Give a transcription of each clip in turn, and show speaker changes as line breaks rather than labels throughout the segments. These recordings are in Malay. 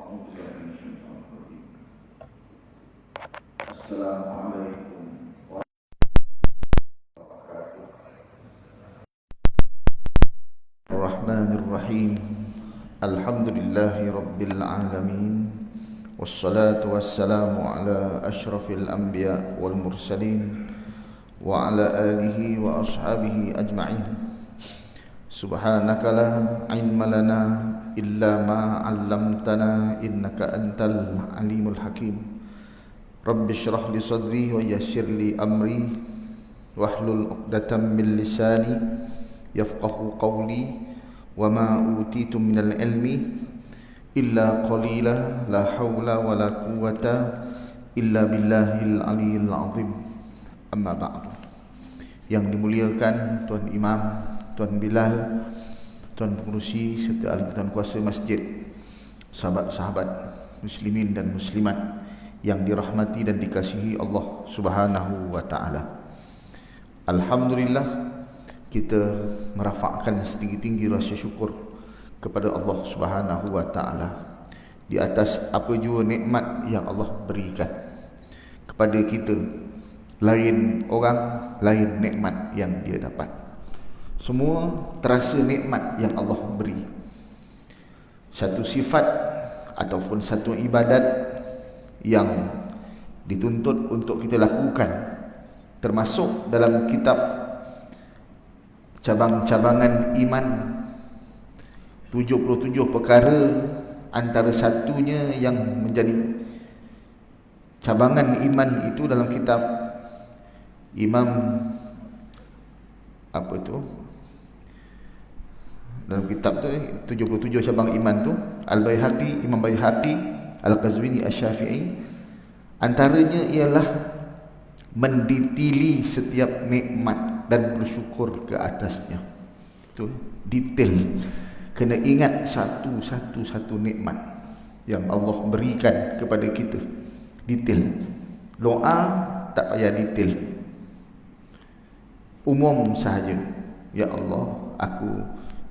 أعوذ بالله من الشيطان الرجيم. السلام عليكم ورحمة الله وبركاته. الرحمن الرحيم. الحمد لله رب العالمين، والصلاة والسلام على أشرف الأنبياء والمرسلين وعلى آله وأصحابه أجمعين. سبحانك لا علم لنا إلا ما علمتنا إنك أنت العليم الحكيم. رب اشرح لي صدري ويسر لي أمري واحلل عقدة من لساني يفقه قولي وما أوتيت من العلم إلا قليلا لا حول ولا قوة إلا بالله العلي العظيم. Amma ba'du. Yang dimuliakan Tuan Imam, Tuan Bilal, Tuan Pengurusi serta ahli Tuan Kuasa Masjid, sahabat-sahabat muslimin dan muslimat yang dirahmati dan dikasihi Allah Subhanahu wa taala. Alhamdulillah, kita merafakkan setinggi-tinggi rasa syukur kepada Allah Subhanahu wa taala di atas apa jua nikmat yang Allah berikan kepada kita. Lain orang, lain nikmat yang dia dapat. Semua terasa nikmat yang Allah beri. Satu sifat ataupun satu ibadat yang dituntut untuk kita lakukan, termasuk dalam kitab cabang-cabangan iman, 77 perkara, antara satunya yang menjadi cabangan iman itu dalam kitab Imam apa tu? Dalam kitab tu 77 cabang iman tu, Al-Baihaqi, Imam Baihaqi, Al-Qazwini, Asy-Syafi'i, antaranya ialah mendetili setiap nikmat dan bersyukur ke atasnya. Tu detail. Kena ingat satu nikmat yang Allah berikan kepada kita. Detail. Doa tak payah detail, umum sahaja. Ya Allah, aku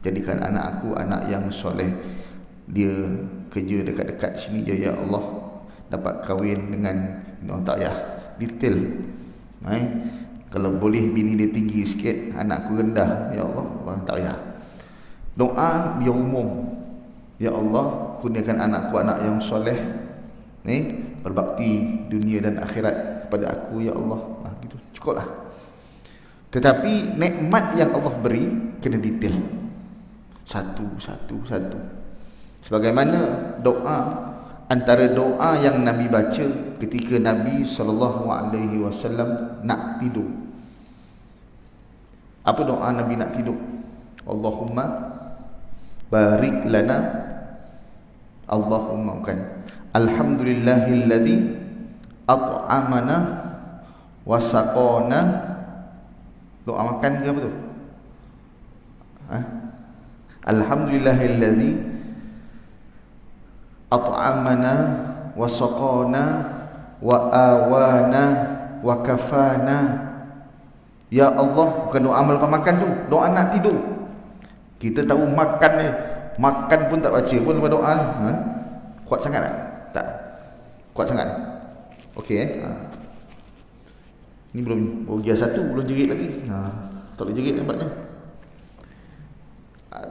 jadikan anak aku anak yang soleh, dia kerja dekat-dekat sini je ya Allah, dapat kahwin dengan orang, tak payah detail. Kalau boleh bini dia tinggi sikit, anak aku rendah, ya Allah, tak payah. Doa biar umum. Ya Allah, kurniakan anakku anak yang soleh, berbakti dunia dan akhirat kepada aku ya Allah. Gitu, cukuplah. Tetapi nikmat yang Allah beri kena detail, satu. Sebagaimana doa, antara doa yang Nabi baca ketika Nabi SAW nak tidur. Apa doa Nabi nak tidur? Allahumma barik lana, Allahumma bukan, alhamdulillahilladzi at'amana wa saqana. Doa makan ke apa tu? Alhamdulillahilladzi at'amana wa saqana wa awana wa kafana. Ya Allah, bukan doa amal makan tu, doa nak tidur. Kita tahu makan ni, makan pun tak baca pun lepas doa. Kuat sangat tak? Tak. Kuat sangat. Okey Ni belum bahagian satu, belum jerit lagi. Tak boleh jerit nampaknya.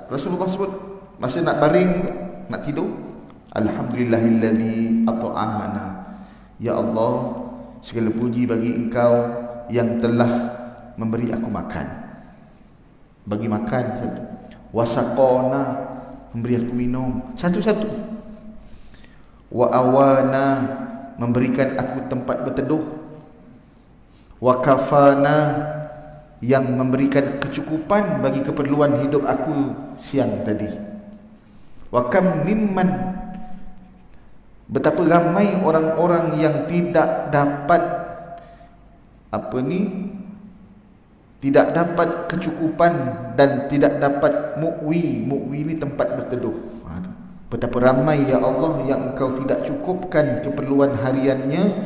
Rasulullah sebut masa nak baring, nak tidur, alhamdulillahilladzi at'amana. Ya Allah, segala puji bagi Engkau yang telah memberi aku makan. Bagi makan satu. Wasaqana, memberi aku minum. Satu-satu. Wa awana, memberikan aku tempat berteduh. Wa kafana, yang memberikan kecukupan bagi keperluan hidup aku siang tadi. Wa kam mimman, betapa ramai orang-orang yang tidak dapat tidak dapat kecukupan dan tidak dapat mu'wi. Mu'wi ni tempat berteduh. Betapa ramai ya Allah yang Engkau tidak cukupkan keperluan hariannya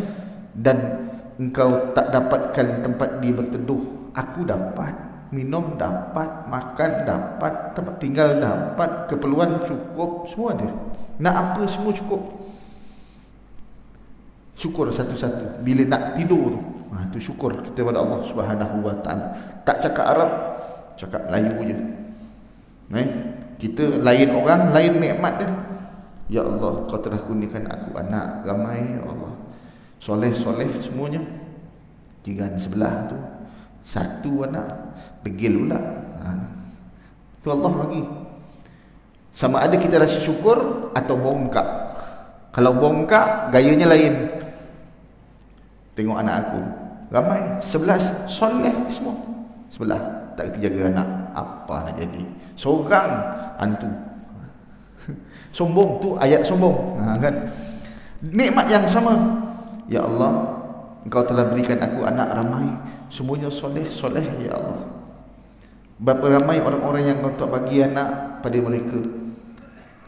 dan Engkau tak dapatkan tempat dia berteduh. Aku dapat. minum dapat, makan dapat, tempat tinggal dapat, keperluan cukup, semua ada. Nak apa semua cukup. Syukur satu-satu. Bila nak tidur tu, tu syukur kita pada Allah Subhanahu wa taala. Tak cakap Arab, cakap Melayu je. Kita lain orang, lain nikmat dia. Ya Allah, kau telah kurniakan aku anak ramai, ya Allah. Soleh-soleh semuanya. Jiran sebelah tu satu anak, degil pula. Tu Allah bagi. Sama ada kita rasa syukur atau bongkak. Kalau bongkak, gayanya lain. Tengok anak aku ramai, 11 soleh semua. Sebelah tak kerti jaga anak, apa nak jadi? Seorang hantu. Sombong tu ayat sombong. Kan? Nikmat yang sama. Ya Allah, Engkau telah berikan aku anak ramai, semuanya soleh-soleh, ya Allah. Berapa ramai orang-orang yang Engkau tak bagi anak pada mereka.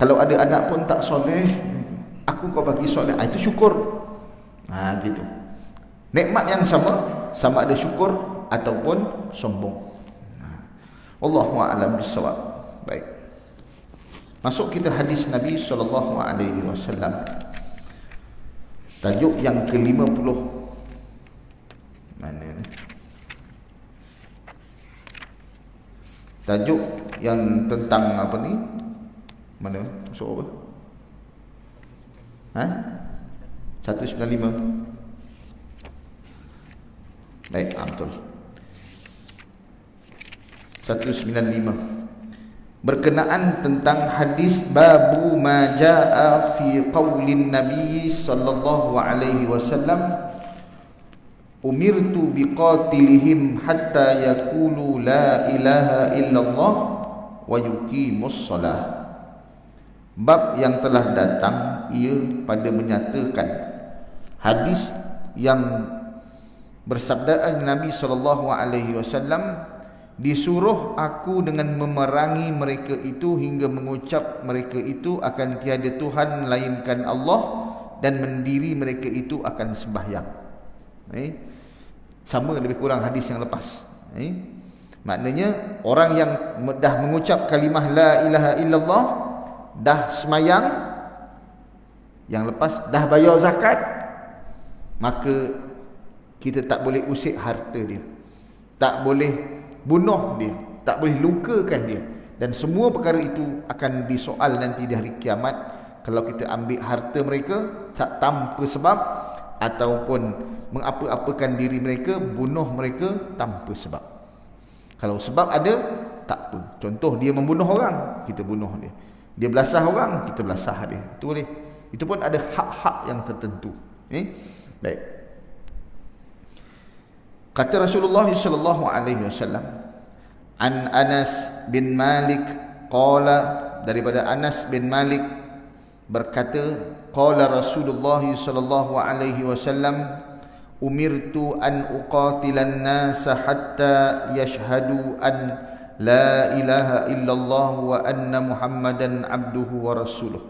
Kalau ada anak pun tak soleh, aku Kau bagi soleh. Itu syukur. Gitu. Nikmat yang sama, sama ada syukur ataupun sombong. Wallahu a'lam bissawab. Baik. Masuk kita hadis Nabi SAW. Tajuk yang ke-50. Mana ni? Tajuk yang tentang apa ni? Mana? Masuk apa? 195. Baik, betul. 195. Berkenaan tentang hadis babu ma jaa fi qaulin Nabi sallallahu alaihi wasallam, umirtu biqatilihim hatta yaqulu la ilaha illallah wa yuqimus salah. Bab yang telah datang ia pada menyatakan hadis yang bersabdaan Nabi sallallahu alaihi wasallam, disuruh aku dengan memerangi mereka itu hingga mengucap mereka itu akan tiada Tuhan melainkan Allah dan mendiri mereka itu akan sembahyang. Sama lebih kurang hadis yang lepas. Maknanya orang yang dah mengucap kalimah la ilaha illallah, dah semayang, yang lepas dah bayar zakat, maka kita tak boleh usik harta dia, tak boleh bunuh dia, tak boleh lukakan dia, dan semua perkara itu akan disoal nanti di hari kiamat. Kalau kita ambil harta mereka tak tanpa sebab, ataupun mengapa-apakan diri mereka, bunuh mereka tanpa sebab. Kalau sebab ada, tak apa. Contoh dia membunuh orang, kita bunuh dia. Dia belasah orang, kita belasah dia. Itu boleh. Itu pun ada hak-hak yang tertentu. Baik. Kata Rasulullah sallallahu alaihi wasallam, an Anas bin Malik qala, daripada Anas bin Malik berkata, qala Rasulullah sallallahu alaihi wasallam, umirtu an uqatilan nasa hatta yashhadu an la ilaha illallah wa anna Muhammadan abduhu wa rasuluh.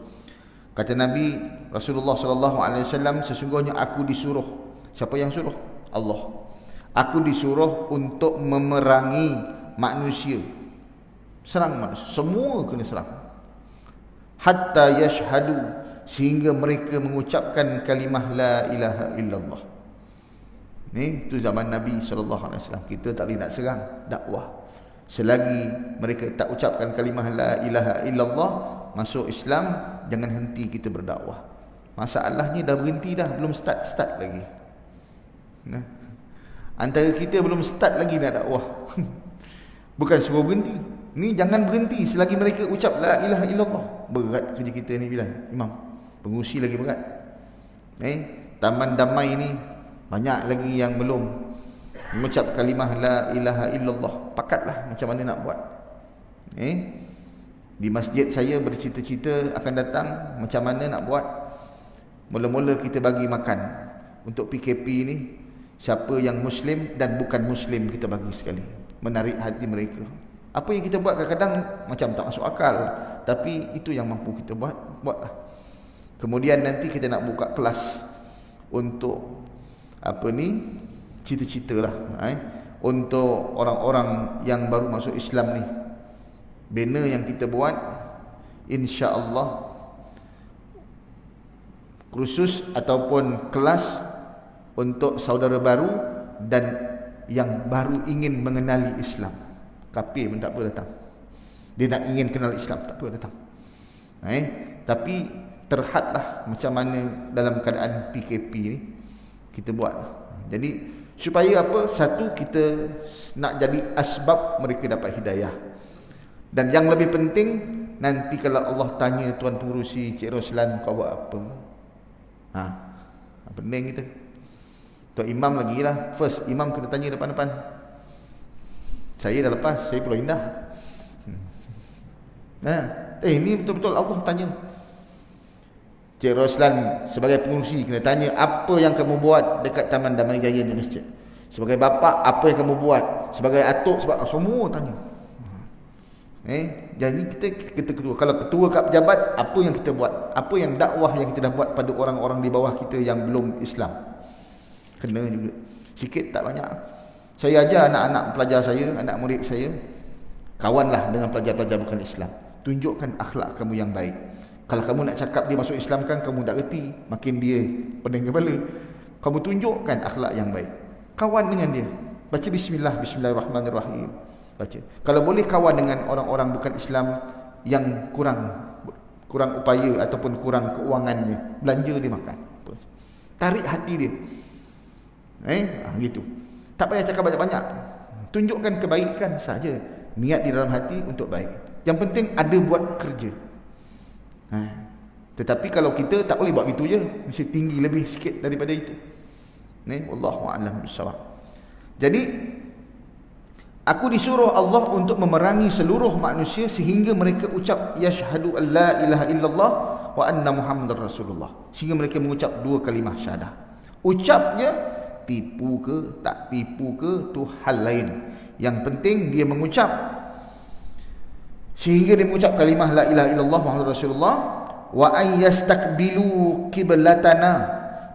Kata Nabi Rasulullah sallallahu alaihi wasallam, sesungguhnya aku disuruh. Siapa yang suruh? Allah. Aku disuruh untuk memerangi manusia. Serang manusia, semua kena serang. Hatta yashhadu, sehingga mereka mengucapkan kalimah la ilaha illallah. Ni tu zaman Nabi SAW. Kita tak boleh nak serang dakwah selagi mereka tak ucapkan kalimah la ilaha illallah, masuk Islam, jangan henti kita berdakwah. Masalahnya dah berhenti dah, belum start lagi. Antara kita belum start lagi nak dakwah. Bukan suruh berhenti. Ni jangan berhenti selagi mereka ucap la ilaha illallah. Berat kerja kita ni Bilal, Imam. Pengurusi lagi berat. Taman damai ni banyak lagi yang belum mengucap kalimah la ilaha illallah. Pakatlah macam mana nak buat. Di masjid saya bercita-cita akan datang macam mana nak buat. Mula-mula kita bagi makan. Untuk PKP ni, siapa yang Muslim dan bukan Muslim kita bagi sekali, menarik hati mereka. Apa yang kita buat kadang-kadang macam tak masuk akal, tapi itu yang mampu kita buatlah. Kemudian nanti kita nak buka kelas untuk apa ni, cita-cita lah, untuk orang-orang yang baru masuk Islam ni, banner yang kita buat insya-Allah kursus ataupun kelas untuk saudara baru dan yang baru ingin mengenali Islam. Kafir pun tak apa datang. Dia nak ingin kenal Islam, tak apa datang. Tapi terhadlah macam mana dalam keadaan PKP ni kita buat. Jadi supaya apa? Satu, kita nak jadi asbab mereka dapat hidayah. Dan yang lebih penting, nanti kalau Allah tanya Tuan Pengerusi, Cik Roslan, kau buat apa? Pening kita. Tuan Imam lagi lah. First, Imam kena tanya depan-depan. Saya dah lepas, saya Pulau Indah. Ni betul-betul Allah tanya. Cik Roslan sebagai pengurusi kena tanya, apa yang kamu buat dekat Taman Damai Jaya di masjid? Sebagai bapa, apa yang kamu buat? Sebagai atuk, semua tanya. Jadi kita ketua. Kalau ketua kat pejabat, apa yang kita buat? Apa yang dakwah yang kita dah buat pada orang-orang di bawah kita yang belum Islam? Kena juga. Sikit tak banyak. Saya ajar anak-anak pelajar saya, anak murid saya, kawanlah dengan pelajar-pelajar bukan Islam. Tunjukkan akhlak kamu yang baik. Kalau kamu nak cakap dia masuk Islam kan, kamu tak reti, makin dia pening kepala. Kamu tunjukkan akhlak yang baik. Kawan dengan dia. Baca bismillah, bismillahirrahmanirrahim. Baca. Kalau boleh kawan dengan orang-orang bukan Islam yang kurang upaya ataupun kurang keuangannya, belanja dia makan. Tarik hati dia. Gitu. Tak payah cakap banyak-banyak. Tunjukkan kebaikan saja. Niat di dalam hati untuk baik. Yang penting ada buat kerja. Tetapi kalau kita tak boleh buat gitu je, mesti tinggi lebih sikit daripada itu. Wallahu a'lam bissawab. Jadi aku disuruh Allah untuk memerangi seluruh manusia sehingga mereka ucap yashhadu an la ilaha illallah wa anna muhammadar rasulullah, sehingga mereka mengucap dua kalimah syahadah. Ucapnya tipu ke tak tipu ke tu hal lain. Yang penting dia mengucap, sehingga dia mengucap kalimah la ilaha illallah muhammadur rasulullah, wa ayyastakbilu qiblatana,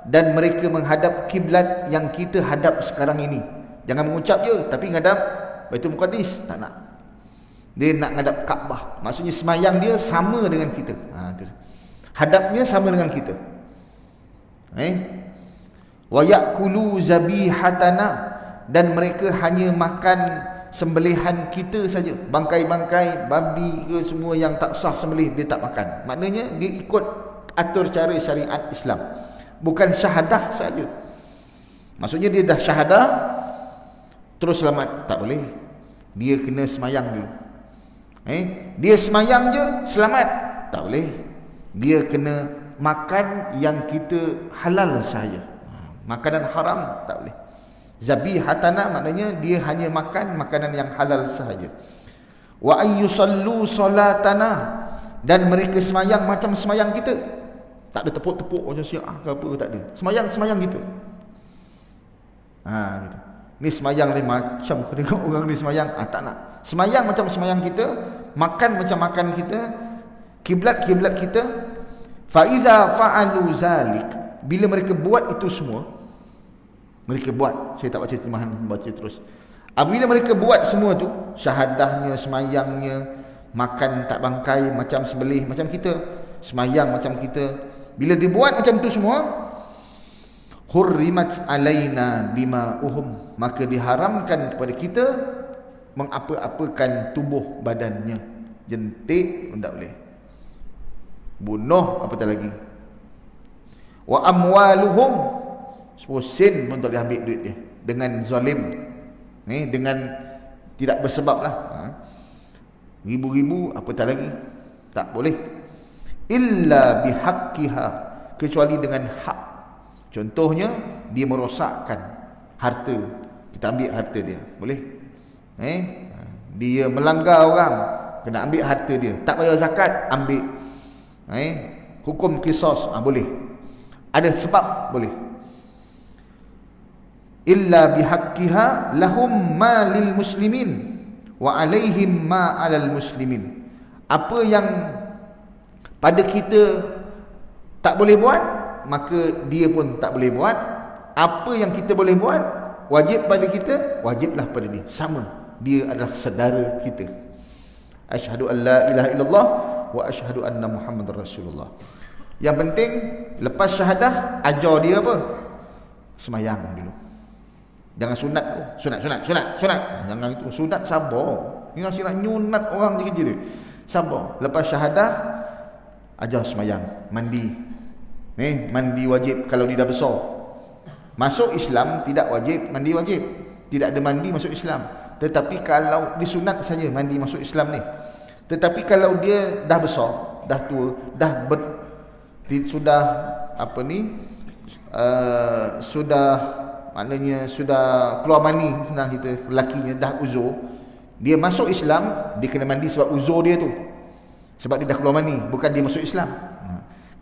dan mereka menghadap kiblat yang kita hadap sekarang ini. Jangan mengucap je tapi ngadap Baitul Muqaddis, tak nak. Dia nak ngadap Kaabah. Maksudnya semayang dia sama dengan kita. Hadapnya sama dengan kita. Wa ya'kulu zabihatana, dan mereka hanya makan sembelihan kita saja. Bangkai-bangkai babi ke semua yang tak sah sembelih dia tak makan. Maknanya dia ikut atur cara syariat Islam. Bukan syahadah saja. Maksudnya dia dah syahadah terus selamat, tak boleh. Dia kena semayang dulu. Dia semayang je selamat, tak boleh. Dia kena makan yang kita halal saja. Makanan haram tak boleh. Zabihatana maknanya dia hanya makan makanan yang halal sahaja. Wa ayyusallu salatana, dan mereka semayang macam semayang kita. Tak ada tepuk-tepuk macam Syiah ke apa, tak ada. Semayang kita. Gitu. Ni semayang lain macam kau tengok orang ni semayang, tak nak. Semayang macam semayang kita, makan macam makan kita, kiblat kita. Fa iza fa'alu zalik, bila mereka buat itu semua, mereka buat, saya tak baca terjemahan, baca terus. Apabila mereka buat semua tu, syahadahnya, semayangnya, makan tak bangkai macam sembelih macam kita, semayang macam kita, bila dia buat macam tu semua, hurrimat alaina dima'uhum, maka diharamkan kepada kita mengapa-apakan tubuh badannya. Jentik pun tak boleh, bunuh apatah lagi. Wa amwaluhum, 10 sen pun tak boleh ambil duit dia dengan zalim, dengan tidak bersebab lah. Ribu-ribu apatah lagi, tak boleh. Illa bihaqqiha, kecuali dengan hak. Contohnya dia merosakkan harta, kita ambil harta dia, boleh. Dia melanggar orang, kena ambil harta dia, tak bayar zakat, ambil. Hukum qisas, boleh. Ada sebab, boleh. Illa bihaqqiha lahum ma lil muslimin wa alaihim ma alal muslimin. Apa yang pada kita tak boleh buat, maka dia pun tak boleh buat. Apa yang kita boleh buat, wajib pada kita, wajiblah pada dia. Sama, dia adalah saudara kita. Asyhadu an la ilaha illallah wa asyhadu anna Muhammadar Rasulullah. Yang penting lepas syahadah, ajar dia apa? Semayang dulu. Jangan sunat tu. Sunat. Jangan itu sunat, sabar. Ni masih nak nyunat orang je kerja dia. Sabar. Lepas syahadah, ajar semayang, mandi. Mandi wajib kalau dia dah besar. Masuk Islam tidak wajib, mandi wajib. Tidak ada mandi masuk Islam. Tetapi kalau disunat saja mandi masuk Islam ni. Tetapi kalau dia dah besar, dah tua, sudah apa ni, sudah maknanya sudah keluar mani, senang kita, lakinya dah uzur, dia masuk Islam, dia kena mandi sebab uzur dia tu, sebab dia dah keluar mani, bukan dia masuk Islam.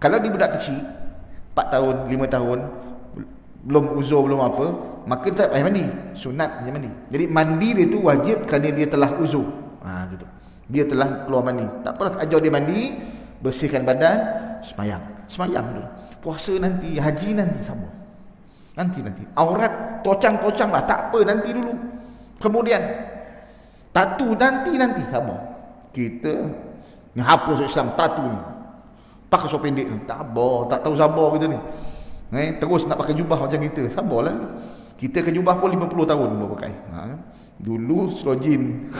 Kalau dia budak kecil 4 tahun, 5 tahun, belum uzur, belum apa, maka dia tak payah mandi, sunat je mandi. Jadi mandi dia tu wajib kerana dia telah uzur. Gitu. Dia telah keluar mani. Tak apalah, ajar dia mandi, bersihkan badan, semayang dulu. Puasa nanti, haji nanti, sama. Nanti. Aurat tocang lah, tak apa, nanti dulu. Kemudian tatu nanti, sama. Kita ni hapus Islam tatu ni. Pakai seluar pendek ni, tak tahu sabar kita ni. Terus nak pakai jubah macam kita, sabarlah. Kita ke jubah pun 50 tahun baru pakai. Dulu selojin.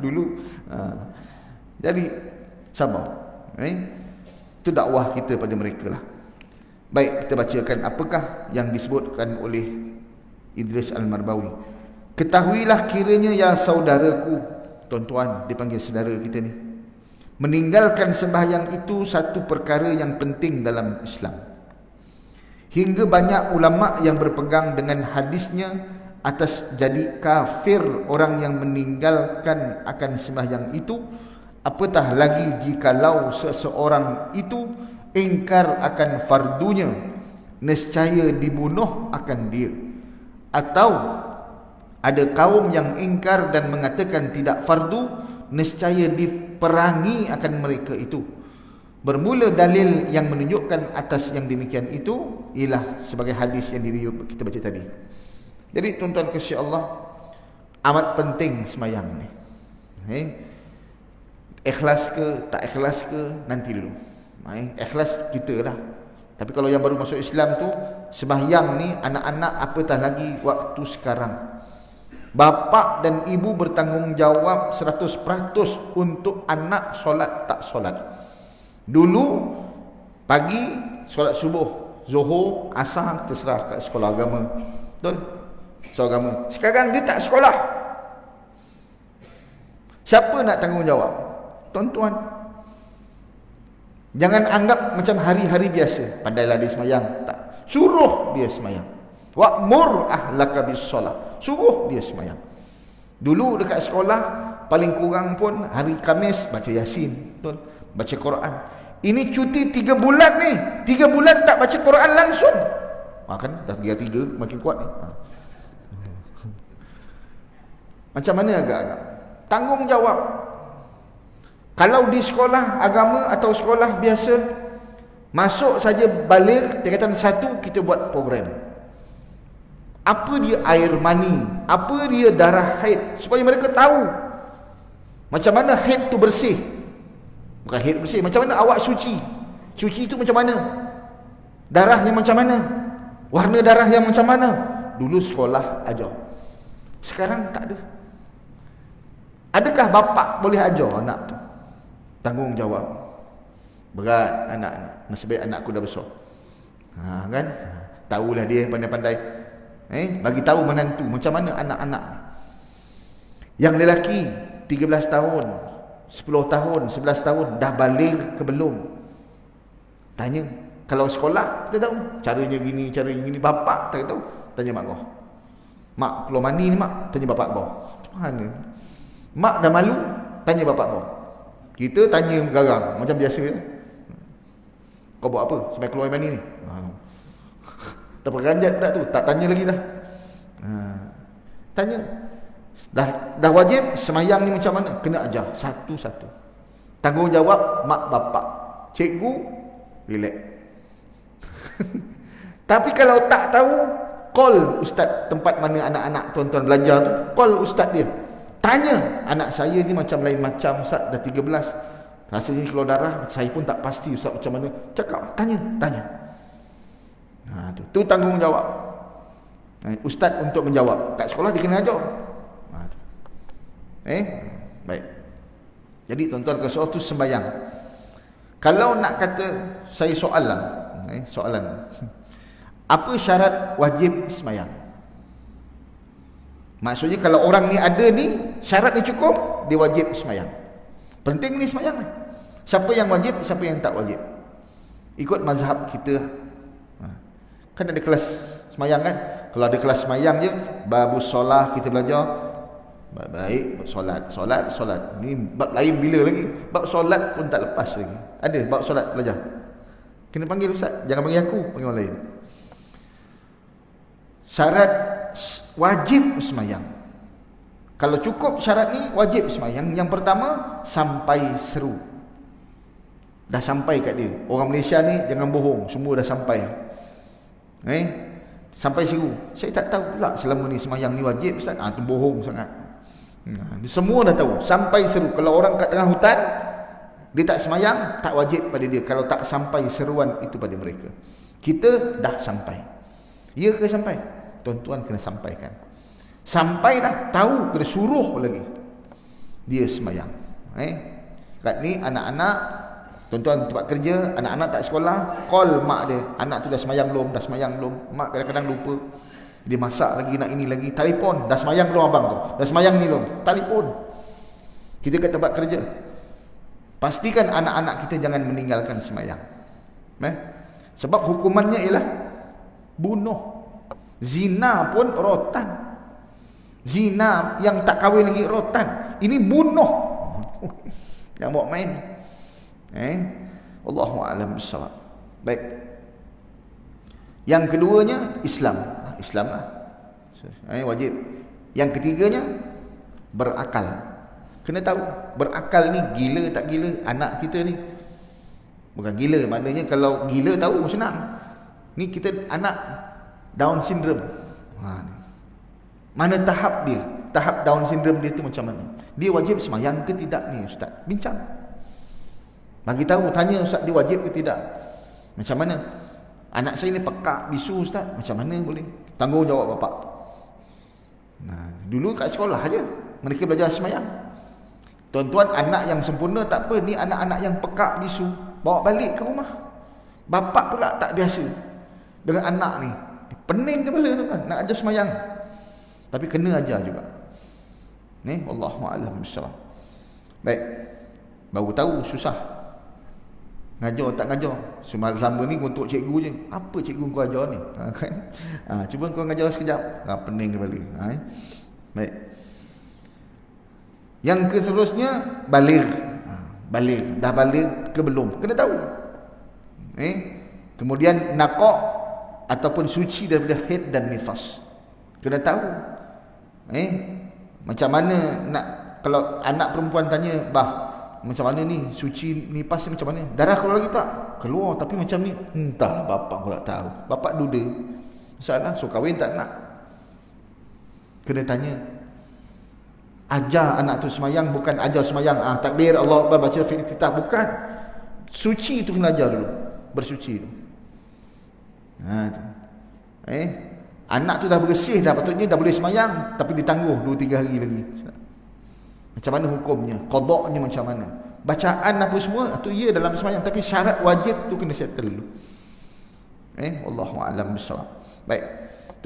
Dulu. Jadi sabar. Itu dakwah kita pada mereka lah. Baik, kita bacakan apakah yang disebutkan oleh Idris Al-Marbawi. Ketahuilah kiranya ya saudaraku, tuan-tuan, dipanggil saudara kita ni, meninggalkan sembahyang itu satu perkara yang penting dalam Islam. Hingga banyak ulama yang berpegang dengan hadisnya atas jadi kafir orang yang meninggalkan akan sembahyang itu, apatah lagi jikalau seseorang itu ingkar akan fardunya, nescaya dibunuh akan dia. Atau ada kaum yang ingkar dan mengatakan tidak fardu, nescaya diperangi akan mereka itu. Bermula dalil yang menunjukkan atas yang demikian itu ialah sebagai hadis yang kita baca tadi. Jadi tuan-tuan kasih Allah, amat penting semayang ni. Ikhlas ke tak ikhlas ke nanti dulu. Ikhlas kita lah. Tapi kalau yang baru masuk Islam tu, sembahyang ni anak-anak apatah lagi waktu sekarang. Bapa dan ibu bertanggungjawab 100% untuk anak solat tak solat. Dulu pagi solat subuh, zuhur, asar terserah kat sekolah agama. Betul? Sekolah agama. Sekarang dia tak sekolah. Siapa nak tanggungjawab? Tuan-tuan. Jangan anggap macam hari-hari biasa. Pandailah dia semayang. Tak. Suruh dia semayang. Wa'mur ahlaka bis-solah. Suruh dia semayang. Dulu dekat sekolah, paling kurang pun hari Khamis baca Yasin. Betul? Baca Quran. Ini cuti 3 bulan ni. 3 bulan tak baca Quran langsung. Kan dah 3 makin kuat ni. Macam mana agak-agak? Tanggungjawab. Kalau di sekolah agama atau sekolah biasa, masuk saja balik tingkatan 1 kita buat program. Apa dia air mani, apa dia darah haid, supaya mereka tahu macam mana haid tu bersih. Bukan haid bersih, macam mana awak suci. Suci itu macam mana? Darah yang macam mana? Warna darah yang macam mana? Dulu sekolah ajar. Sekarang tak ada. Adakah bapa boleh ajar anak tu? Tanggungjawab. Berat anak-anak. Nasib baik anakku dah besar. Kan? Tahulah dia pandai-pandai. Bagi tahu menantu macam mana anak-anak. Yang lelaki 13 tahun, 10 tahun, 11 tahun dah balik ke belum? Tanya. Kalau sekolah kita tahu caranya gini, bapa tak tahu. Tanya mak kau. Mak keluar mandi ni mak, tanya bapak kau. Mana? Mak dah malu, tanya bapak kau. Kita tanya garang macam biasa. Kau buat apa sampai keluar mandi ni? Terperanjat budak tu, tak tanya lagi dah. Tanya. Dah wajib semayang ni macam mana? Kena ajar satu-satu. Tanggungjawab mak bapak. Cikgu relax. Tapi kalau tak tahu, call ustaz tempat mana anak-anak tuan-tuan belajar tu, call ustaz dia. Tanya, anak saya ni macam lain macam ustaz, dah 13. Rasanya keluar darah, saya pun tak pasti ustaz macam mana. Cakap, tanya. Tu tanggungjawab ustaz untuk menjawab. Kat sekolah dia kena ajar. Baik. Jadi tuan-tuan, ke soal tu sembahyang. Kalau nak kata saya soalan, apa syarat wajib sembahyang? Maksudnya kalau orang ni ada ni, syarat ni cukup, dia wajib sembahyang. Penting ni sembahyang. Siapa yang wajib, siapa yang tak wajib? Ikut mazhab kita. Kan ada kelas sembahyang kan? Kalau ada kelas sembahyang je, babus solah kita belajar. Baik, solat. Ni bab lain bila lagi? Bab solat pun tak lepas lagi. Ada bab solat belajar. Kena panggil ustaz, jangan panggil aku, panggil orang lain. Syarat wajib sembahyang. Kalau cukup syarat ni, wajib sembahyang. Yang pertama, sampai seru. Dah sampai kat dia. Orang Malaysia ni jangan bohong, semua dah sampai. Sampai seru. Saya tak tahu pula selama ni sembahyang ni wajib ustaz. Tu bohong sangat. Semua dah tahu, sampai seru. Kalau orang kat tengah hutan, dia tak sembahyang, tak wajib pada dia kalau tak sampai seruan itu pada mereka. Kita dah sampai. Ya ke sampai? Tuan-tuan kena sampaikan. Sampai dah, tahu, kena suruh lagi dia sembahyang. Kat ni anak-anak, tuan-tuan tempat kerja, anak-anak tak sekolah, call mak dia, anak tu dah sembahyang belum? Mak kadang-kadang lupa. Dia masak lagi, nak ini lagi, telefon, dah sembahyang belum abang tu? Dah sembahyang ni belum? Telefon. Kita kat tempat kerja, pastikan anak-anak kita jangan meninggalkan sembahyang. Sebab hukumannya ialah bunuh. Zina pun rotan. Zina yang tak kahwin lagi rotan. Ini bunuh. Jangan buat main. Allahu a'lam bissawab. Baik. Yang keduanya Islam lah. Wajib. Yang ketiganya berakal. Kena tahu berakal ni gila tak gila anak kita ni. Bukan gila, maknanya kalau gila tahu senang. Ni kita anak Down syndrome. Mana tahap dia? Tahap Down syndrome dia tu macam mana? Dia wajib sembahyang ke tidak ni ustaz? Bincang. Bagi tahu, tanya ustaz, dia wajib ke tidak? Macam mana? Anak saya ni pekak bisu ustaz, macam mana boleh? Tanggungjawab bapak. Dulu kat sekolah aja mereka belajar sembahyang. Tuan-tuan, anak yang sempurna tak apa, ni anak-anak yang pekak bisu, bawa balik ke rumah. Bapak pula tak biasa dengan anak ni. Pening kepala tu kan, nak ajar sembahyang. Tapi kena ajar juga. Wallahu a'lam bissawab. Baik. Baru tahu susah. Ngajar tak ngajar. Selama ni untuk cikgu je. Apa cikgu kau ajar ni? Kan? Cuba kau ngajar sekejap. Pening kepala. Baik. Yang ke seterusnya, baligh. Baligh. Dah baligh ke belum? Kena tahu. Kemudian naqaq ataupun suci daripada haid dan nifas. Kena tahu. Macam mana nak, kalau anak perempuan tanya, bah, macam mana ni suci nifas ni macam mana? Darah keluar lagi tak? Keluar tapi macam ni. Entah, bapak pun tak tahu. Bapak duda. Masalah, so kahwin tak nak. Kena tanya. Ajar anak tu semayang, bukan ajar semayang takbir Allah Akbar, baca Iftitah, bukan. Suci tu kena ajar dulu. Bersuci tu. Anak tu dah bersih dah, patutnya dah boleh semayang, tapi ditangguh 2-3 hari lagi. Macam mana hukumnya? Qadaknya macam mana? Bacaan apa semua tu ya dalam semayang, tapi syarat wajib tu kena settle dulu. Wallahu a'lam bissawab. Baik.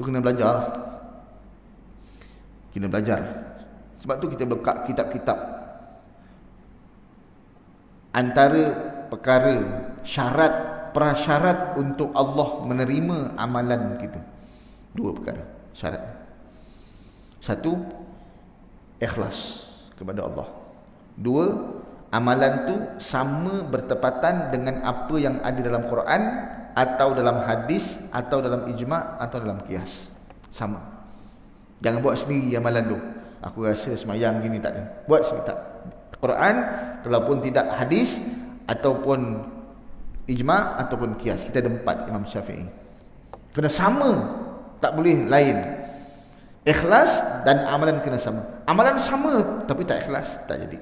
Tu kena belajar lah. Kena belajar. Sebab tu kita buka kitab-kitab. Antara perkara syarat, prasyarat untuk Allah menerima amalan kita, 2 perkara syarat. 1, ikhlas kepada Allah. 2, amalan tu sama bertepatan dengan apa yang ada dalam Quran atau dalam hadis atau dalam ijma' atau dalam qiyas. Sama. Jangan buat sendiri amalan tu. Aku rasa semayang gini, tak ada. Buat sendiri tak. Quran, kalaupun tidak hadis ataupun ijma' ataupun qiyas. Kita ada 4 Imam Syafi'i. Kena sama. Tak boleh lain. Ikhlas dan amalan kena sama. Amalan sama tapi tak ikhlas, tak jadi.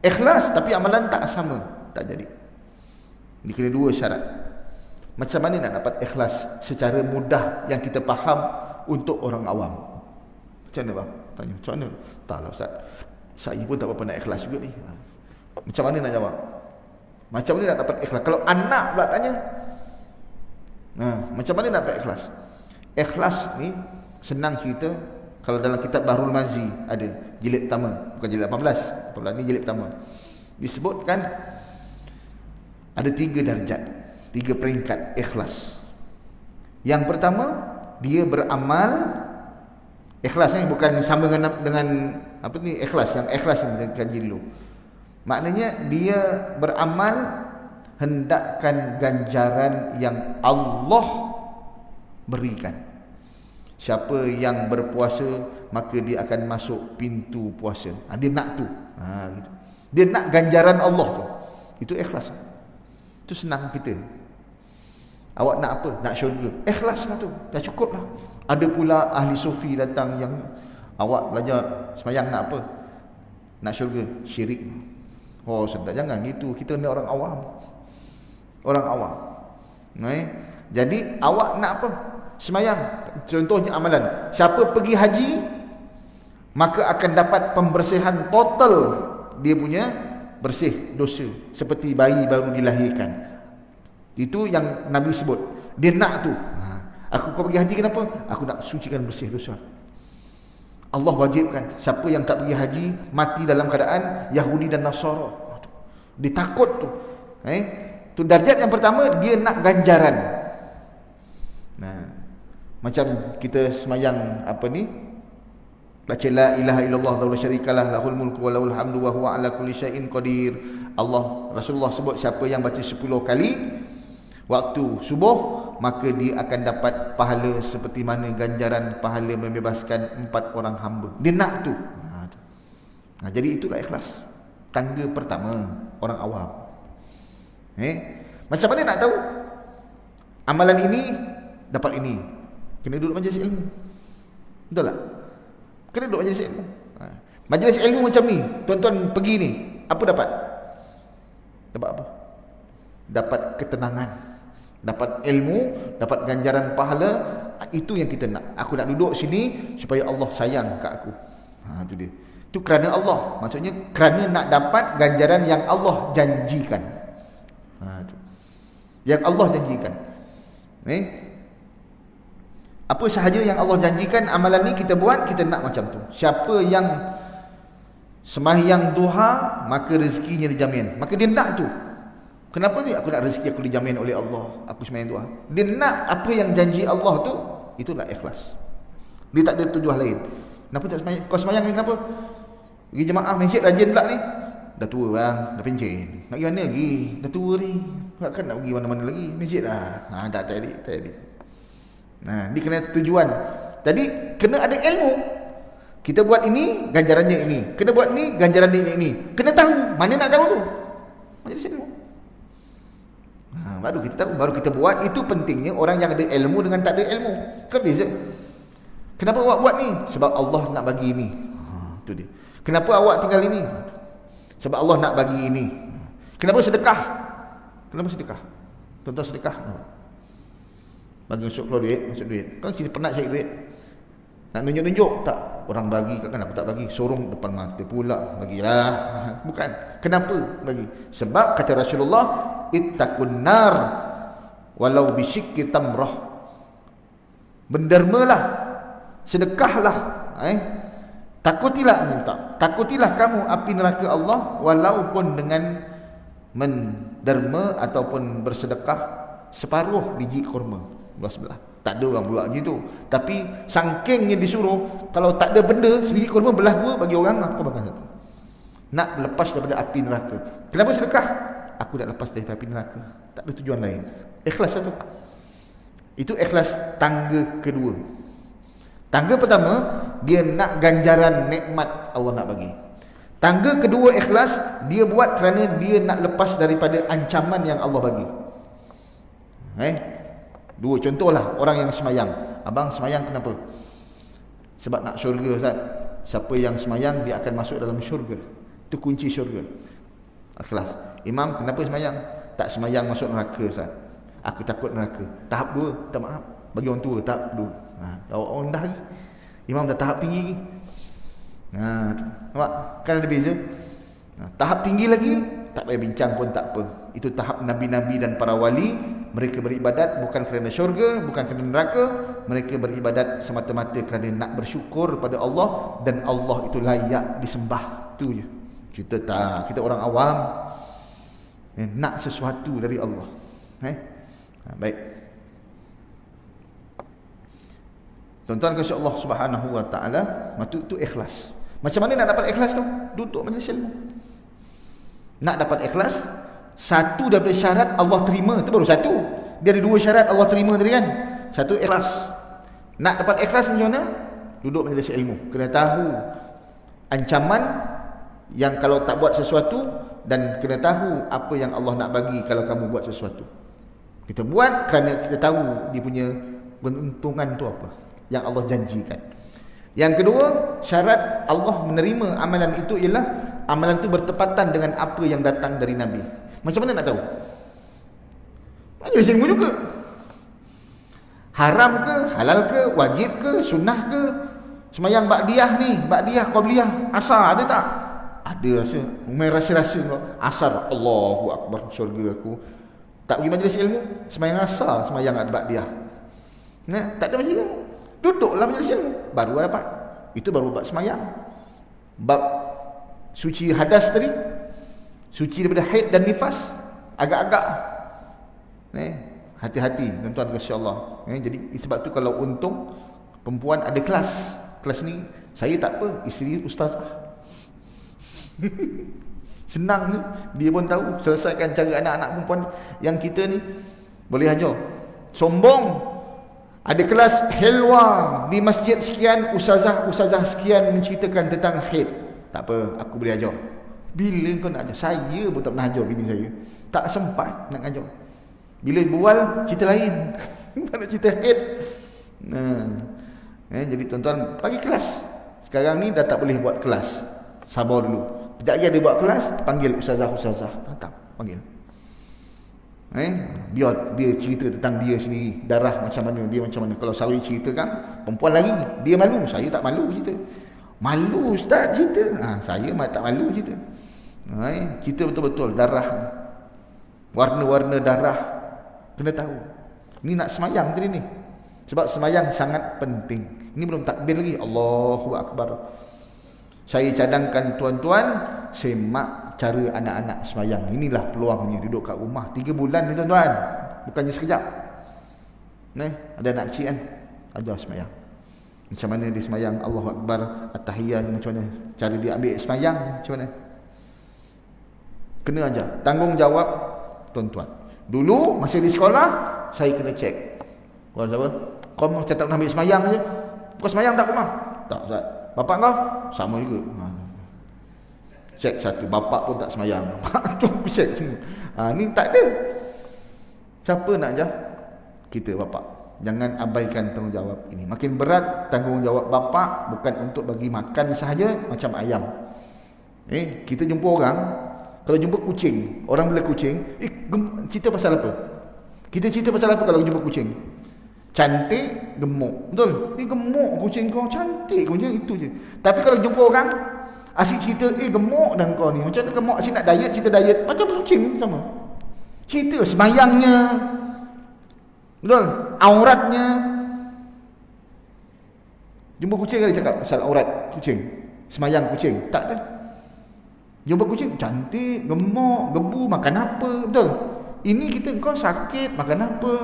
Ikhlas tapi amalan tak sama, tak jadi. Ini kena dua syarat. Macam mana nak dapat ikhlas secara mudah yang kita faham untuk orang awam? Macam mana bang? Tanya, macam mana? Taklah Ustaz, saya pun tak berapa nak ikhlas juga ni. Macam mana nak jawab? Macam mana nak dapat ikhlas? Kalau anak pula tanya, macam mana nak dapat ikhlas? Ikhlas ni senang cerita. Kalau dalam kitab Bahrul Mazi ada jilid pertama, bukan jilid 18 ni jilid pertama, disebutkan ada 3 darjat, 3 peringkat ikhlas. Yang pertama, dia beramal. Ikhlas ni bukan sama dengan apa ni ikhlas, yang ikhlas yang kita kaji dulu. Maknanya dia beramal hendakkan ganjaran yang Allah berikan. Siapa yang berpuasa, maka dia akan masuk pintu puasa. Dia nak tu. Gitu. Dia nak ganjaran Allah tu. Itu ikhlas. Itu senang kita. Awak nak apa? Nak syurga. Ikhlas lah tu. Dah cukup lah. Ada pula ahli sufi datang yang awak belajar semayang nak apa? Nak syurga. Syirik. Oh sedap. Jangan gitu. Kita ni orang awam. Orang awam. Jadi awak nak apa? Semayang. Contohnya amalan. Siapa pergi haji, maka akan dapat pembersihan total. Dia punya bersih dosa, seperti bayi baru dilahirkan. Itu yang Nabi sebut. Dia nak tu. Kau pergi haji kenapa? Aku nak sucikan bersih dosa. Allah wajibkan. Siapa yang tak pergi haji, mati dalam keadaan Yahudi dan Nasara. Dia takut tu. Tu darjat yang pertama, dia nak ganjaran. Macam kita semayang apa ni, baca la ilaha illallah wa la syarikalah lahul mulku wa lahul hamdu wa huwa ala kulli syai'in qadir. Rasulullah sebut siapa yang baca 10 kali waktu subuh, maka dia akan dapat pahala seperti mana ganjaran pahala membebaskan 4 orang hamba. Dia nak tu. Jadi itulah ikhlas. Tangga pertama orang awam. Macam mana nak tahu amalan ini dapat ini? Kena duduk majlis ilmu. Betul tak? Kena duduk majlis ilmu. Majlis ilmu macam ni, tuan-tuan pergi ni, apa dapat? Dapat apa? Dapat ketenangan, dapat ilmu, dapat ganjaran pahala. Itu yang kita nak. Aku nak duduk sini supaya Allah sayang kat aku. Itu dia. Itu kerana Allah. Maksudnya kerana nak dapat ganjaran yang Allah janjikan. Yang Allah janjikan. Apa sahaja yang Allah janjikan, amalan ni kita buat, kita nak macam tu. Siapa yang sembahyang duha, maka rezekinya dijamin. Maka dia nak tu. Kenapa dia? Aku nak rezeki aku dijamin oleh Allah, aku sembahyang duha. Dia nak apa yang janji Allah tu. Itulah ikhlas. Dia tak ada tujuan lain. Kenapa tak sembahyang? Kau sembahyang ni kenapa? Pergi jemaah masjid rajin pula ni. Dah tua bang, dah pencen. Nak pergi mana lagi? Dah tua ni. Takkan nak pergi mana-mana lagi? Masjid lah. Tak jadi. Dia kena tujuan. Jadi kena ada ilmu. Kita buat ini, ganjarannya ini. Kena buat ini, ganjarannya ini. Kena tahu. Mana nak tahu tu? Majlis ilmu. Baru kita tahu, baru kita buat. Itu pentingnya orang yang ada ilmu dengan tak ada ilmu. Kan beza. Kenapa awak buat ni? Sebab Allah nak bagi ini. Itu dia. Kenapa awak tinggal ini? Sebab Allah nak bagi ini. Kenapa sedekah? Kenapa sedekah? Tuan-tuan sedekah. Bagi masuk keluar duit, masuk duit. Kan kita pernah cari duit. Nak nunjuk-nunjuk? Tak. Orang bagi, kan aku tak bagi. Sorong depan mata pula. Bagilah. Bukan. Kenapa bagi? Sebab kata Rasulullah, ittaqun nar walau bisyikki tamrah. Berdermalah. Sedekahlah. Takutilah kamu api neraka Allah walaupun dengan menderma ataupun bersedekah separuh biji kurma belah sebelah. Tak ada orang buat gitu. Tapi sangkingnya disuruh, kalau tak ada benda, sebiji kurma belah dua bagi orang, aku makan satu. Nak lepas daripada api neraka. Kenapa sedekah? Aku nak lepas daripada api neraka. Tak ada tujuan lain. Ikhlas satu. Itu ikhlas tangga kedua. Tangga pertama, dia nak ganjaran nikmat Allah nak bagi. Tangga kedua ikhlas, dia buat kerana dia nak lepas daripada ancaman yang Allah bagi. Dua contohlah orang yang semayang. abang semayang kenapa? Sebab nak syurga Ustaz. Siapa yang semayang dia akan masuk dalam syurga. Itu kunci syurga. Ikhlas. Imam kenapa semayang? Tak semayang masuk neraka Ustaz. Aku takut neraka. Tahap 2, tak maaf. Bagi orang tua tahap 2. Orang dah lagi. Imam dah tahap tinggi lagi. Nampak? Kan ada beza. Tahap tinggi lagi tak payah bincang pun tak apa. Itu tahap nabi-nabi dan para wali. Mereka beribadat bukan kerana syurga, bukan kerana neraka. Mereka beribadat semata-mata kerana nak bersyukur pada Allah, dan Allah itu layak disembah. Itu je. Kita tak, kita orang awam nak sesuatu dari Allah. Baik. Tuan-tuan kasih Allah Subhanahu wa taala, itu ikhlas. Macam mana nak dapat ikhlas tu? Duduk majlis ilmu. Nak dapat ikhlas, satu daripada syarat Allah terima, itu baru satu. Dia ada 2 syarat Allah terima tadi kan. Satu ikhlas. Nak dapat ikhlas macam mana? Duduk majlis ilmu. Kena tahu ancaman yang kalau tak buat sesuatu, dan kena tahu apa yang Allah nak bagi kalau kamu buat sesuatu. Kita buat kerana kita tahu dia punya keuntungan tu apa yang Allah janjikan. Yang kedua, syarat Allah menerima amalan itu ialah amalan itu bertepatan dengan apa yang datang dari Nabi. Macam mana nak tahu? Majlis ilmu juga. Haram ke, halal ke, wajib ke, sunnah ke? Semayang ba'diyah ni, ba'diyah, qabliyah, asar ada tak? Ada rasa. Main rasa-rasa asar, Allahu Akbar, syurga aku. Tak pergi majlis ilmu, semayang asar, semayang ba'diyah. Tak ada majlis ilmu. Duduklah majlis ilmu, baru dapat. Itu baru bab semayang. Bab suci hadas tadi, suci daripada haid dan nifas, agak-agak hati-hati tuan-tuan kasih Allah. Jadi sebab tu kalau untung perempuan ada kelas ni, saya tak apa, isteri ustazah. Senang ni, dia pun tahu selesaikan cara anak-anak perempuan yang kita ni boleh ajar. Sombong, ada kelas helwa di masjid sekian, ustazah sekian menceritakan tentang haid. Tak apa, aku boleh ajar. Bila kau nak ajar? Saya pun tak pernah ajar bini saya. Tak sempat nak ajar. Bila bual, cerita lain. Mana cerita haid. Jadi tuan-tuan, bagi kelas. Sekarang ni dah tak boleh buat kelas. Sabar dulu. Sekejap lagi ada buat kelas, panggil ustazah. Datang, panggil. Biar dia cerita tentang dia sendiri, darah macam mana, dia macam mana. Kalau Sawi ceritakan, perempuan lagi, dia malu. Saya tak malu cerita. Malu ustaz cerita. Saya tak malu cerita. Cerita betul-betul darah, warna-warna darah kena tahu. Ni nak semayang tadi ni. Sebab semayang sangat penting. Ini belum takbir lagi. Allahu Akbar. Saya cadangkan tuan-tuan semak cara anak-anak semayang. Inilah peluangnya. Duduk kat rumah 3 bulan ni tuan-tuan. Bukannya sekejap. Ada anak kecil kan, ajar semayang. Macam mana dia semayang Allahu Akbar, At-Tahiyyah macam mana, cara dia ambil semayang macam mana. Kena ajar. Tanggungjawab tuan-tuan. Dulu masa di sekolah, saya kena cek. Kau siapa? Kau macam tak pernah ambil semayang je. Kau semayang tak rumah? Tak Ustaz. Bapak kau? Sama juga. Cek satu. Bapak pun tak semayang. Tu cek semua. Ni tak ada. Siapa nak ajar? Kita bapak. Jangan abaikan tanggungjawab ini. Makin berat tanggungjawab bapak, bukan untuk bagi makan sahaja macam ayam. Kita jumpa orang, kalau jumpa kucing, orang bela kucing, cerita pasal apa? Kita cerita pasal apa kalau jumpa kucing? Cantik, gemuk. Betul? Gemuk kucing kau, cantik kucing, itu je. Tapi kalau jumpa orang, asyik cerita, gemuk dan kau ni. Macam mana gemuk, asyik nak diet, cerita diet. Macam kucing sama. Cerita semayangnya. Betul? Auratnya. Jumpa kucing kali cakap pasal aurat kucing, semayang kucing. Tak ada. Jumpa kucing, cantik, gemuk, gebu, makan apa? Betul? Ini kita, kau sakit, makan apa?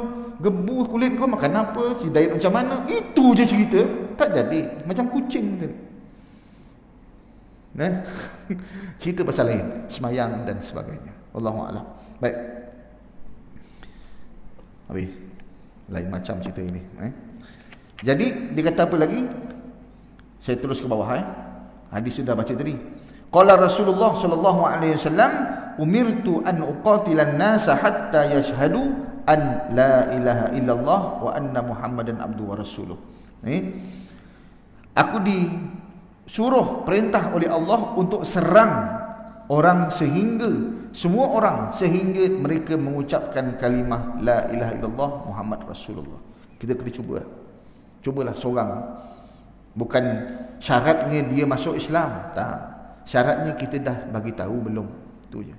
Gebu kulit kau, makan apa? Diet macam mana? Itu je cerita. Tak jadi. Macam kucing tu. Cerita pasal lain, semayang dan sebagainya. Wallahualam. Baik. Habis. Lain macam cerita ini. Jadi dia kata apa lagi? Saya terus ke bawah. Hadis sudah baca tadi. Qala Rasulullah sallallahu alaihi wasallam, umirtu an uqatilan nasa hatta yashhadu an la ilaha illallah wa anna Muhammadan abduhu wa rasuluh. Aku disuruh perintah oleh Allah untuk serang orang semua orang sehingga mereka mengucapkan kalimah la ilaha illallah Muhammad Rasulullah. Kita kena cubalah seorang. Bukan syaratnya dia masuk Islam, tak. Syaratnya kita dah bagi tahu belum, tu je.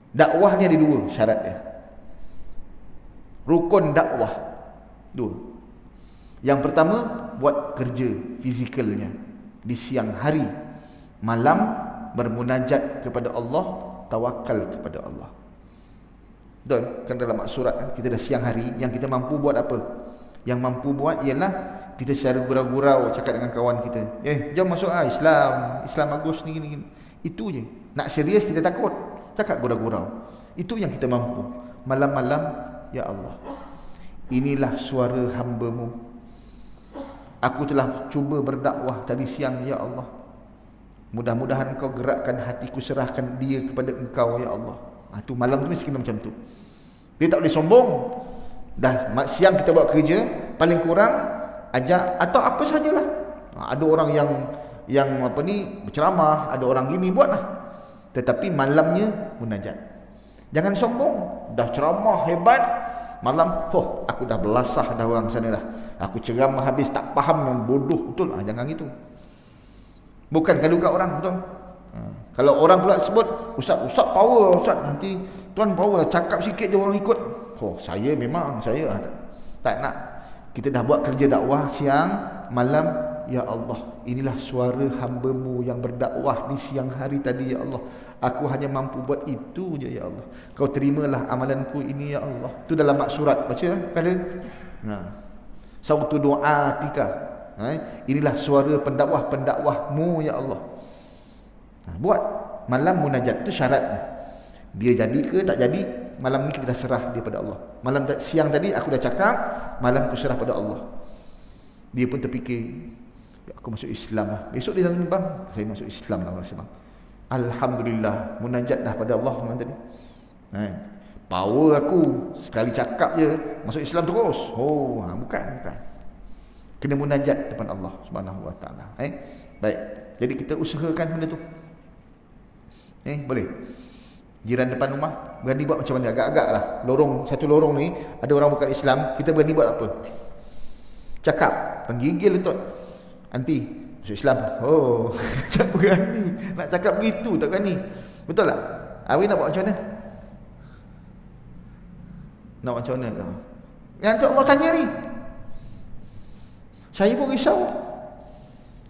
Dakwahnya ada dua syarat dia. Rukun dakwah dua. Yang pertama, buat kerja fizikalnya di siang hari, malam bermunajat kepada Allah, tawakal kepada Allah. Betul? Kan dalam surat kita dah siang hari, yang kita mampu buat apa? Yang mampu buat ialah kita secara gurau-gurau cakap dengan kawan kita, jom masuk Islam bagus ni gini. Itu je. Nak serius kita takut, cakap gurau-gurau. Itu yang kita mampu. Malam-malam, ya Allah, inilah suara hamba-Mu. Aku telah cuba berdakwah tadi siang, ya Allah. Mudah-mudahan Engkau gerakkan hatiku, serahkan dia kepada Engkau, ya Allah. Tu malam tu mesti kena macam tu. Dia tak boleh sombong. Dah siang kita buat kerja, paling kurang ajak atau apa sajalah. Ada orang yang berceramah, ada orang gini, buatlah. Tetapi malamnya munajat. Jangan sombong. Dah ceramah hebat, malam aku dah belasah dah orang sana dah. Aku ceramah habis tak faham, yang bodoh betul. Jangan gitu. Bukan gaduh kat orang, betul. Kalau orang pula sebut ustaz power, ustaz nanti tuan power, cakap sikit je orang ikut. Saya memang tak nak. Kita dah buat kerja dakwah siang, malam, ya Allah, inilah suara hamba-Mu yang berdakwah di siang hari tadi, ya Allah. Aku hanya mampu buat itu je, ya Allah. Kau terimalah amalanku ini, ya Allah. Itu dalam mak surat, baca kan ada. Sautu du'atika. Inilah suara pendakwah-pendakwahmu, ya Allah. Buat malam munajat, itu syaratnya. Dia jadi ke tak jadi, malam ni kita dah serah dia pada Allah. Siang tadi aku dah cakap, malam aku serah pada Allah. Dia pun terfikir, aku masuk Islam lah. Besok dia tanya, bang, saya masuk Islam lah, bang. Alhamdulillah, munajat dah pada Allah malam tadi. Power aku sekali cakap je masuk Islam terus. Bukan. Kena munajat depan Allah Subhanahu wa taala. Baik. Jadi kita usahakan benda tu. Boleh. Jiran depan rumah berani buat macam mana? Agak-agak lah. Satu lorong ni ada orang bukan Islam, kita berani buat apa? Cakap, penggigil betul. Anti masuk Islam. Tak berani. Nak cakap begitu tak berani. Betul tak? Awak nak buat macam mana? Nak macam mana kau? Nanti Allah tanya ni. Saya pun risau.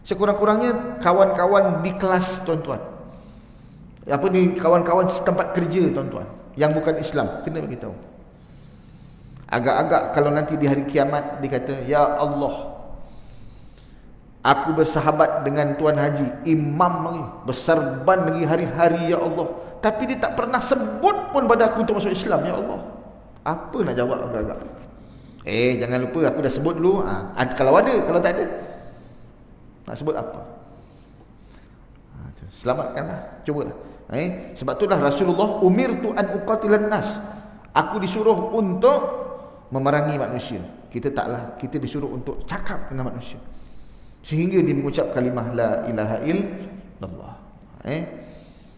Sekurang-kurangnya kawan-kawan di kelas, tuan-tuan. Kawan-kawan setempat kerja, tuan-tuan, yang bukan Islam, kena bagi tahu. Agak-agak kalau nanti di hari kiamat dia kata, ya Allah, aku bersahabat dengan Tuan Haji, imam lagi, berserban lagi hari-hari, ya Allah, tapi dia tak pernah sebut pun pada aku untuk masuk Islam, ya Allah. Apa nak jawab agak-agak? Jangan lupa aku dah sebut dulu. Kalau ada, kalau tak ada, nak sebut apa? Selamatkanlah, cubalah. Sebab itulah Rasulullah, umirtu an uqatilan nas. Aku disuruh untuk memerangi manusia. Kita taklah, kita disuruh untuk cakap dengan manusia sehingga dia mengucap kalimah la ilaha illallah.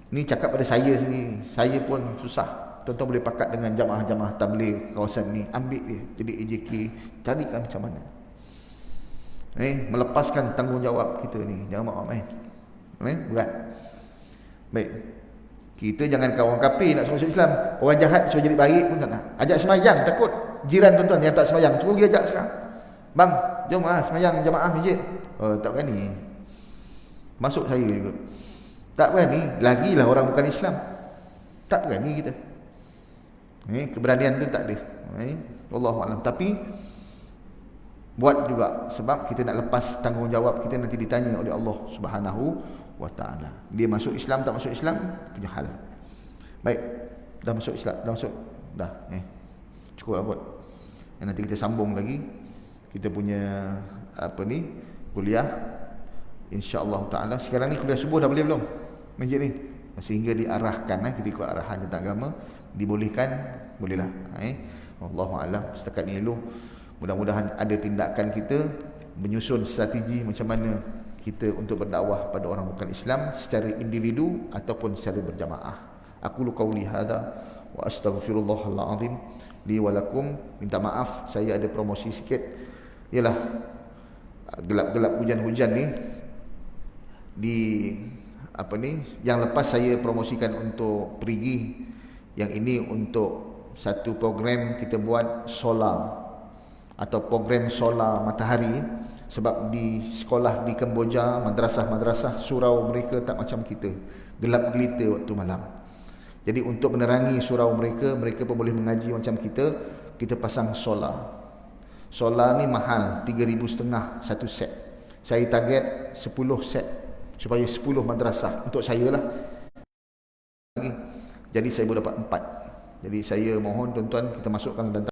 Ni cakap pada saya sendiri. Saya pun susah. Tuan-tuan boleh pakat dengan jamaah-jamaah tabligh kawasan ni, ambil dia jadi AJK, carikan macam mana. Melepaskan tanggungjawab kita ni. Jangan maaf berat. Baik. Kita jangan kawan kafir nak suruh masuk Islam. Orang jahat suruh jadi baik pun tak nak. Ajak semayang, takut. Jiran tuan-tuan yang tak semayang, suruh pergi ajak sekarang. Bang, jom semayang jamaah masjid. Tak berani. Masuk saya juga. Tak berani. Lagilah orang bukan Islam. Tak berani kita. Keberanian tu tak ada. Wallahualam. Tapi buat juga, sebab kita nak lepas tanggungjawab kita nanti ditanya oleh Allah Subhanahu wa taala. Dia masuk Islam tak masuk Islam punya hal. Baik, dah masuk Islam, dah cukup abot. Nanti kita sambung lagi kita punya kuliah insya-Allah taala. Sekarang ni kuliah subuh dah boleh belum? Masjid ni masih hingga diarahkan, kita ikut arahan tentang agama. dibolehkan, bolehlah. Wallahu a'lam. Setakat ni dulu. Mudah-mudahan ada tindakan kita menyusun strategi macam mana kita untuk berdakwah pada orang bukan Islam secara individu ataupun secara berjamaah. Aku qauli hadza wa astaghfirullahal azim li wa lakum. Minta maaf saya ada promosi sikit. Yalah, gelap-gelap hujan-hujan ni di apa ni, yang lepas saya promosikan untuk perigi, yang ini untuk satu program kita buat solar atau program solar matahari. Sebab di sekolah di Kemboja, madrasah-madrasah surau mereka tak macam kita, gelap gelita waktu malam. Jadi untuk menerangi surau mereka, mereka pun boleh mengaji macam kita pasang solar. Solar ni mahal, 3,500 satu set. Saya target 10 set supaya 10 madrasah untuk saya lah. Jadi saya boleh dapat 4. Jadi saya mohon tuan-tuan kita masukkan dalam